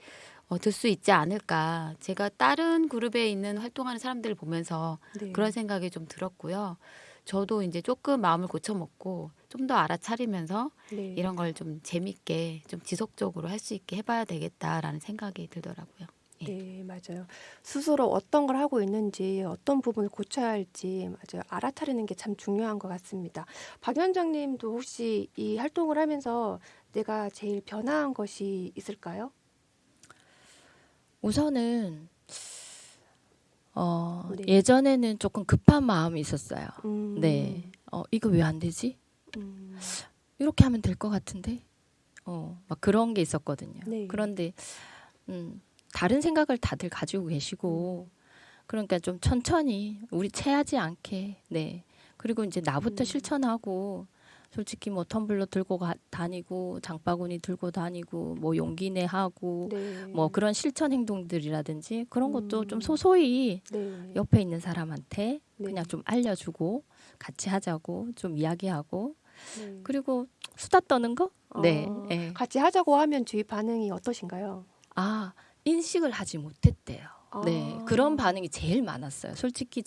들 수 있지 않을까. 제가 다른 그룹에 있는 활동하는 사람들을 보면서 네. 그런 생각이 좀 들었고요. 저도 이제 조금 마음을 고쳐먹고 좀 더 알아차리면서 네. 이런 걸 좀 재밌게 좀 지속적으로 할 수 있게 해봐야 되겠다라는 생각이 들더라고요. 네, 맞아요. 스스로 어떤 걸 하고 있는지, 어떤 부분을 고쳐야 할지 맞아요. 알아차리는 게 참 중요한 것 같습니다. 박 위원장님도 혹시 이 활동을 하면서 내가 제일 변화한 것이 있을까요? 우선은 네. 예전에는 조금 급한 마음이 있었어요. 음, 네. 이거 왜 안 되지? 음, 이렇게 하면 될 것 같은데. 막 그런 게 있었거든요. 네. 그런데 다른 생각을 다들 가지고 계시고 그러니까 좀 천천히 우리 체하지 않게 네. 그리고 이제 나부터 실천하고 솔직히 뭐 텀블러 들고 다니고 장바구니 들고 다니고 뭐 용기내 하고 네. 뭐 그런 실천 행동들이라든지 그런 것도 좀 음. 소소히 네. 옆에 있는 사람한테 네. 그냥 좀 알려주고 같이 하자고 좀 이야기하고 네. 그리고 수다 떠는 거? 네. 어, 예. 같이 하자고 하면 주위 반응이 어떠신가요? 아, 인식을 하지 못했대요. 네. 아. 그런 반응이 제일 많았어요. 솔직히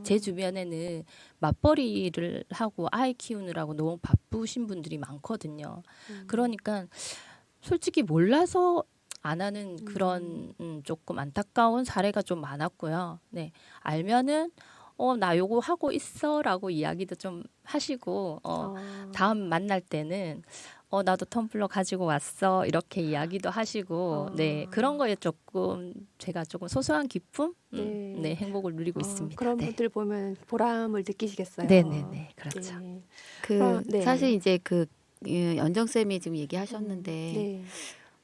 제 주변에는 맞벌이를 하고 아이 키우느라고 너무 바쁘신 분들이 많거든요. 그러니까 솔직히 몰라서 안 하는 그런 조금 안타까운 사례가 좀 많았고요. 네. 알면은 나 요거 하고 있어라고 이야기도 좀 하시고 다음 만날 때는 나도 텀블러 가지고 왔어 이렇게 이야기도 하시고 네 그런 거에 조금 제가 조금 소소한 기쁨 네. 네 행복을 누리고 있습니다. 그런 네. 분들 보면 보람을 느끼시겠어요. 네네네 그렇죠. 네. 네. 사실 이제 연정 쌤이 지금 얘기하셨는데 네.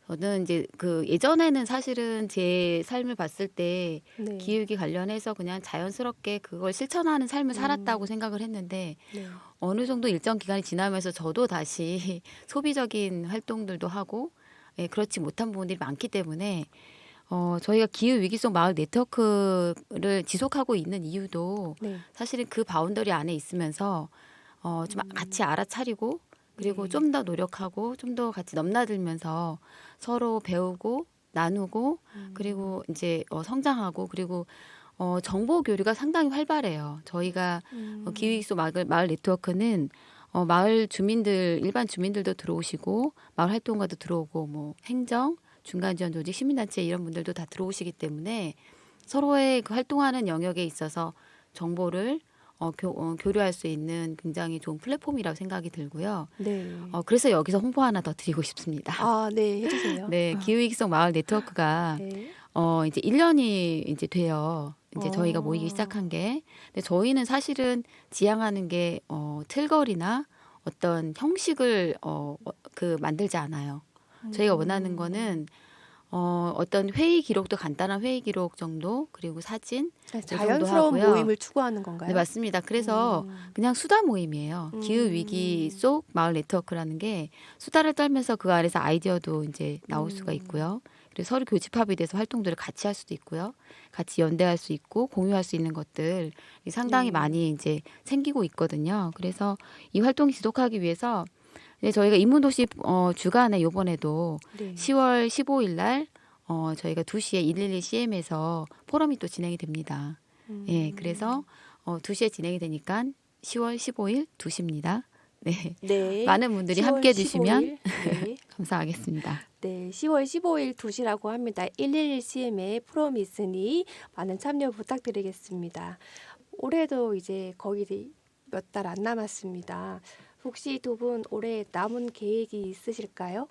저는 이제 예전에는 사실은 제 삶을 봤을 때 네. 기후위기 관련해서 그냥 자연스럽게 그걸 실천하는 삶을 살았다고 생각을 했는데 네. 어느 정도 일정 기간이 지나면서 저도 다시 소비적인 활동들도 하고 그렇지 못한 부분들이 많기 때문에 저희가 기후위기 속 마을 네트워크를 지속하고 있는 이유도 네. 사실은 그 바운더리 안에 있으면서 좀 같이 알아차리고 그리고 네. 좀 더 노력하고 좀 더 같이 넘나들면서 서로 배우고 나누고 그리고 이제 성장하고 그리고 정보 교류가 상당히 활발해요. 저희가 기후위기 속 마을 네트워크는 마을 주민들 일반 주민들도 들어오시고 마을 활동가도 들어오고 뭐 행정 중간 지원 조직 시민단체 이런 분들도 다 들어오시기 때문에 서로의 그 활동하는 영역에 있어서 정보를 교류할 수 있는 굉장히 좋은 플랫폼이라고 생각이 들고요. 네. 그래서 여기서 홍보 하나 더 드리고 싶습니다. 아, 네, 해주세요. 네, 기후위기성 마을 네트워크가 네. 이제 1년이 이제 돼요. 이제 저희가 모이기 시작한 게. 근데 저희는 사실은 지향하는 게 틀거리나 어떤 형식을 만들지 않아요. 저희가 원하는 거는 어떤 회의 기록도 간단한 회의 기록 정도 그리고 사진 자연스러운 하고요. 모임을 추구하는 건가요? 네, 맞습니다. 그래서 그냥 수다 모임이에요. 기후 위기 속 마을 네트워크라는 게 수다를 떨면서 그 안에서 아이디어도 이제 나올 수가 있고요. 그리고 서로 교집합이 돼서 활동들을 같이 할 수도 있고요. 같이 연대할 수 있고 공유할 수 있는 것들 상당히 많이 이제 생기고 있거든요. 그래서 이 활동이 지속하기 위해서 저희가 인문도시 주간에 요번에도 네. 10월 15일 날 저희가 2시에 112 CM에서 포럼이 또 진행이 됩니다. 예, 그래서 2시에 진행이 되니까 10월 15일 2시입니다. 네. 네. 많은 분들이 10월 함께 해주시면 15일. 네. 감사하겠습니다. 네, 10월 15일 2시라고 합니다. 111CM에 프롬이 있으니 많은 참여 부탁드리겠습니다. 올해도 이제 거의 몇 달 안 남았습니다. 혹시 두 분 올해 남은 계획이 있으실까요?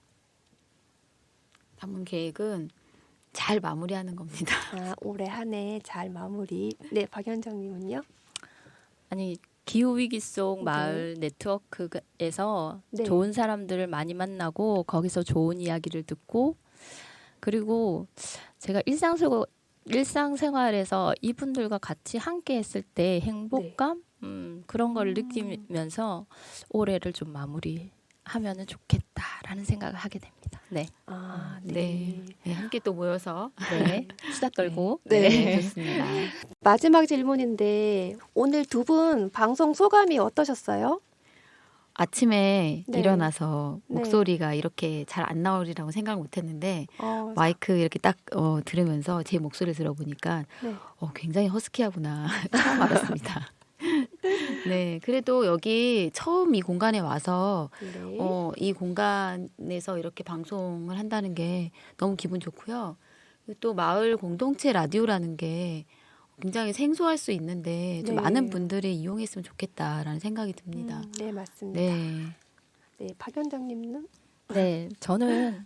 남은 계획은 잘 마무리하는 겁니다. 아, 올해 한 해 잘 마무리. 네, 박현정님은요? 아니 기후위기 속 네. 마을 네트워크에서 네. 좋은 사람들을 많이 만나고 거기서 좋은 이야기를 듣고 그리고 제가 일상생활에서 이분들과 같이 함께 했을 때 행복감 그런 걸 느끼면서 올해를 좀 마무리하면은 좋겠다라는 생각을 하게 됩니다. 네. 아, 네. 네, 함께 또 모여서 네. 수다 떨고 네. 좋습니다. 마지막 질문인데 오늘 두 분 방송 소감이 어떠셨어요? 아침에 네. 일어나서 네. 목소리가 이렇게 잘 안 나오리라고 생각 못했는데 마이크 이렇게 딱 들으면서 제 목소리를 들어보니까 네. 굉장히 허스키하구나 처음 알았습니다. 네, 그래도 여기 처음 이 공간에 와서 네. 이 공간에서 이렇게 방송을 한다는 게 너무 기분 좋고요. 또 마을 공동체 라디오라는 게 굉장히 생소할 수 있는데 좀 네. 많은 분들이 이용했으면 좋겠다라는 생각이 듭니다. 네, 맞습니다. 네. 네, 박 원장님은? 네, 저는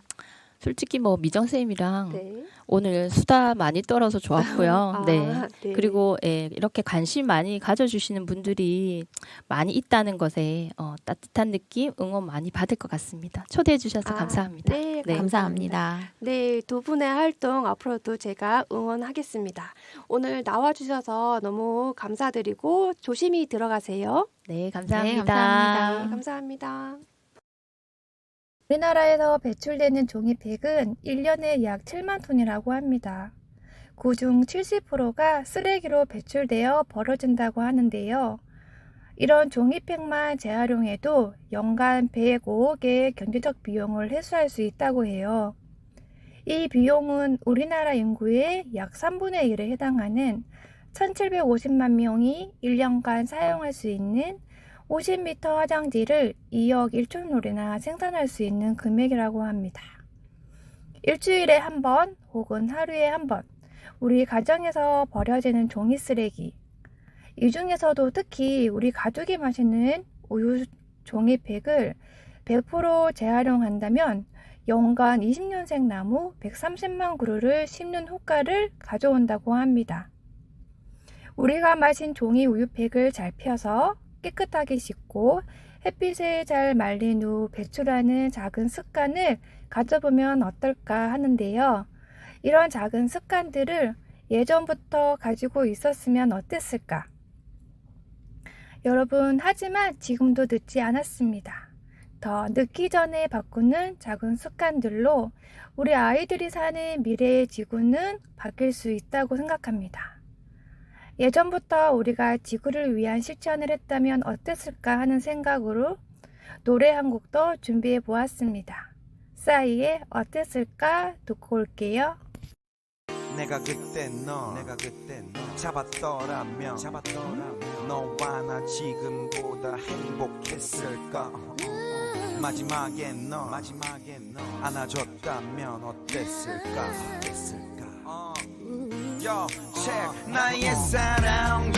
솔직히 뭐 미정 쌤이랑 네. 오늘 수다 많이 떨어서 좋았고요. 아, 네. 네. 그리고 이렇게 관심 많이 가져주시는 분들이 많이 있다는 것에 따뜻한 느낌, 응원 많이 받을 것 같습니다. 초대해 주셔서 감사합니다. 네, 네. 감사합니다. 네, 두 분의 활동 앞으로도 제가 응원하겠습니다. 오늘 나와주셔서 너무 감사드리고 조심히 들어가세요. 네, 감사합니다. 네, 감사합니다. 네, 감사합니다. 우리나라에서 배출되는 종이팩은 1년에 약 7만 톤이라고 합니다. 그중 70%가 쓰레기로 배출되어 버려진다고 하는데요. 이런 종이팩만 재활용해도 연간 105억의 경제적 비용을 해소할 수 있다고 해요. 이 비용은 우리나라 인구의 약 3분의 1에 해당하는 1750만 명이 1년간 사용할 수 있는 50m 화장지를 2억 1천홀이나 생산할 수 있는 금액이라고 합니다. 일주일에 한 번 혹은 하루에 한 번 우리 가정에서 버려지는 종이 쓰레기, 이 중에서도 특히 우리 가족이 마시는 우유 종이팩을 100% 재활용한다면 연간 20년생 나무 130만 그루를 심는 효과를 가져온다고 합니다. 우리가 마신 종이 우유팩을 잘 펴서 깨끗하게 씻고 햇빛에 잘 말린 후 배출하는 작은 습관을 가져보면 어떨까 하는데요. 이런 작은 습관들을 예전부터 가지고 있었으면 어땠을까? 여러분, 하지만 지금도 늦지 않았습니다. 더 늦기 전에 바꾸는 작은 습관들로 우리 아이들이 사는 미래의 지구는 바뀔 수 있다고 생각합니다. 예전부터 우리가 지구를 위한 실천을 했다면 어땠을까 하는 생각으로 노래 한 곡 더 준비해 보았습니다. 싸이의 어땠을까 듣고 올게요. 내가 그때 너 잡았더라면 너와 나 지금보다 행복했을까. 마지막에 너 안아줬다면 어땠을까. 나의 사랑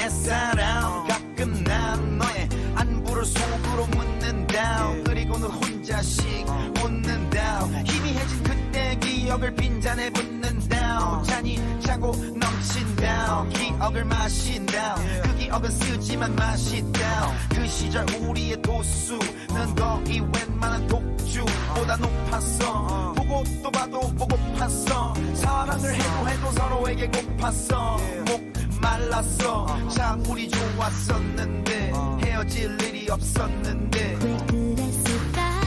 가끔 난 너의 안부를 속으로 묻는다. 그리고는 혼자씩 웃는다. 희미해진 그때 기억을 빈잔에 붓는다. 잔이 차고 넘친다. 기억을 마신다. 그 기억은 쓰지만 맛있다. 그 시절 우리의 도수는 거의 웬만한 독주보다 높았어. 보고 또 봐도 보고팠어. 사랑을 해도 서로에게 고팠어. 목 말랐어. 참 우리 좋았었는데 헤어질 일이 없었는데. 왜 그랬을까?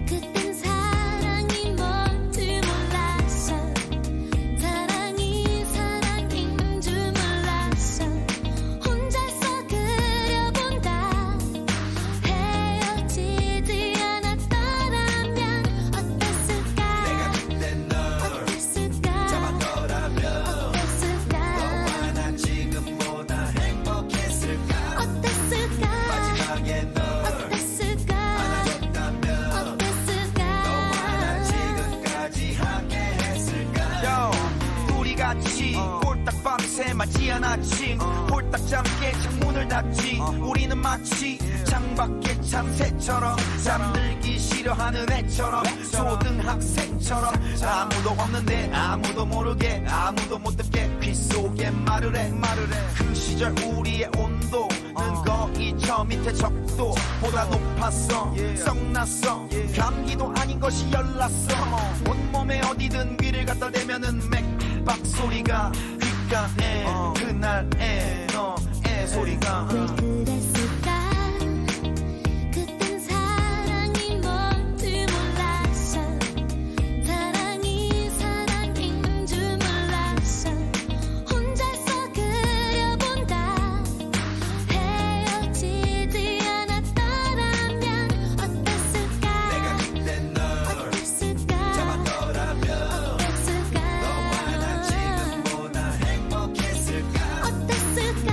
그땐 사랑이 뭔지 몰랐어. 사랑인 줄 몰랐어. 혼자서 그려본다. 헤어지지 않았더라면 어땠을까? 내가 그때 널 어땠을까? 잡았더라면 어땠을까? 너와 난 지금보다 행복했을까. 어땠을까? 마지막에 널 어땠을까? 안아줬다면 어땠을까? 너와 난 지금까지 함께 했을까. 우리 같이 홀딱 밤새 맞지 않았지. 홀딱 잠게 창문을 닫지. 우리는 마치 창밖의 참새처럼 잠들기 싫어하는 애처럼 초등학생처럼 아무도 없는데 아무도 모르게 아무도 못 듣게 귀 속에 말을 해. 그 시절 우리의 온도는 거의 저 밑에 적도보다 높았어. 썩났어. 감기도 아닌 것이 열났어. 온몸에 어디든 귀를 갖다 대면은 맥박 소리가 귓가에 그날의 너의 소리가. 왜 그랬을까? 그땐 사랑이 뭔지 몰랐어. 사랑인 줄 몰랐어. 혼자서 그려본다. 헤어지지 않았더라면 어땠을까? 내가 그때 널 어땠을까? 잡았더라면 어땠을까? 너와 난 지금보다 행복했을까. 어땠을까?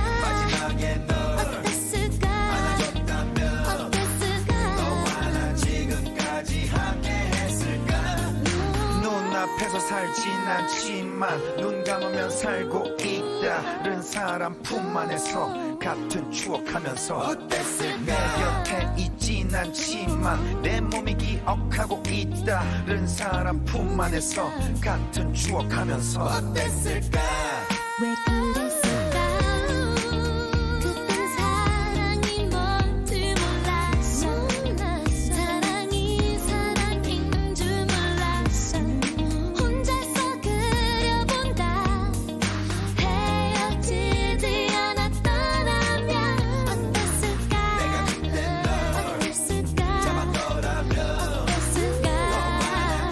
헤어지진 않지만 눈 감으면 살고 있다른 사람 품 안에서 같은 추억하면서 어땠을까 내 곁에 있진 않지만 내 몸이 기억하고 있다른 사람 품 안에서 같은 추억하면서 어땠을까 왜 그랬을까 그땐 사랑이 뭔지 몰랐어 사랑이 사랑인 줄 몰랐어 혼자서 그려본다 헤어지지 않았더라면 어땠을까 내가 그때 널 어땠을까 잡았더라면 어땠을까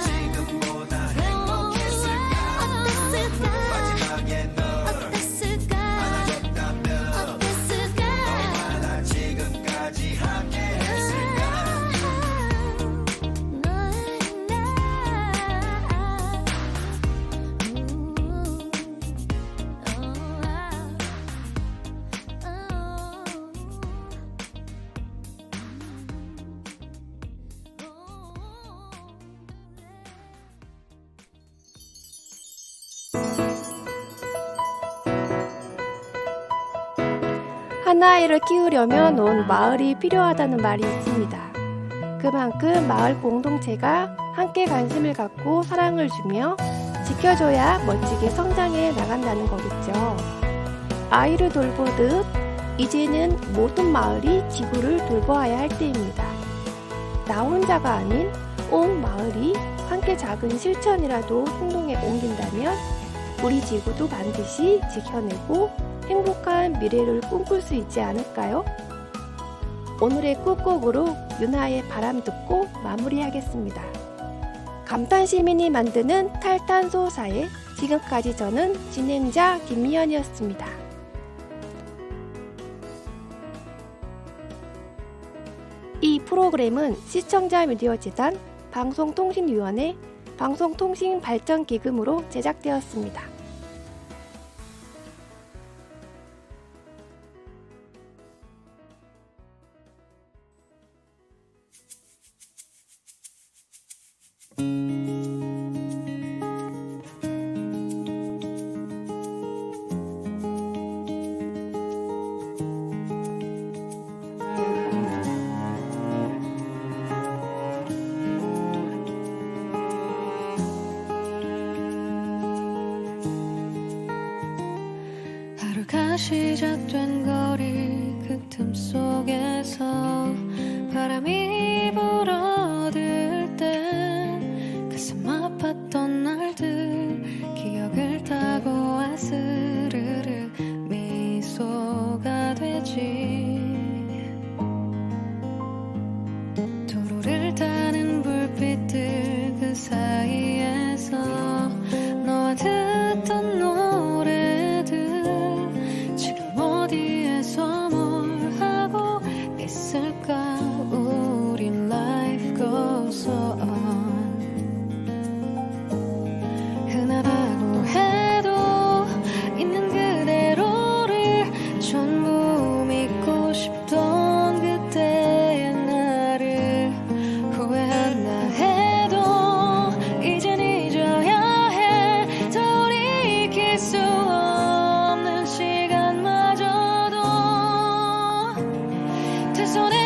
지금보다 행복했을까 어땠을까 마지막에 널 어땠을까 안아줬다면 어땠을까 얼마나 지금까지 함께 했을까 한 아이를 키우려면 온 마을이 필요하다는 말이 있습니다. 그만큼 마을 공동체가 함께 관심을 갖고 사랑을 주며 지켜줘야 멋지게 성장해 나간다는 거겠죠. 아이를 돌보듯 이제는 모든 마을이 지구를 돌보아야 할 때입니다. 나 혼자가 아닌 온 마을이 함께 작은 실천이라도 행동에 옮긴다면 우리 지구도 반드시 지켜내고 행복한 미래를 꿈꿀 수 있지 않을까요? 오늘의 끝곡으로 윤하의 바람 듣고 마무리하겠습니다. 감탄시민이 만드는 탈탄소 사회, 지금까지 저는 진행자 김미연이었습니다. 이 프로그램은 시청자 미디어 재단 방송통신위원회 방송통신발전기금으로 제작되었습니다. 하루가 시작된 거리 그 틈 속에서 바람이 불어들 때 가슴 아팠던 날들 기억을 타고 아스르르 미소가 되지 도로를 타는 불빛들 그 사이에서 너와 듣던 노래들 지금 어디에서 뭘 하고 있을까 우린 life goes on 흔하다고 해도 있는 그대로를 전부 믿고 싶던 그때의 나를 후회한다 해도 이젠 잊어야 해 돌이킬 수 없는 시간마저도 내 손에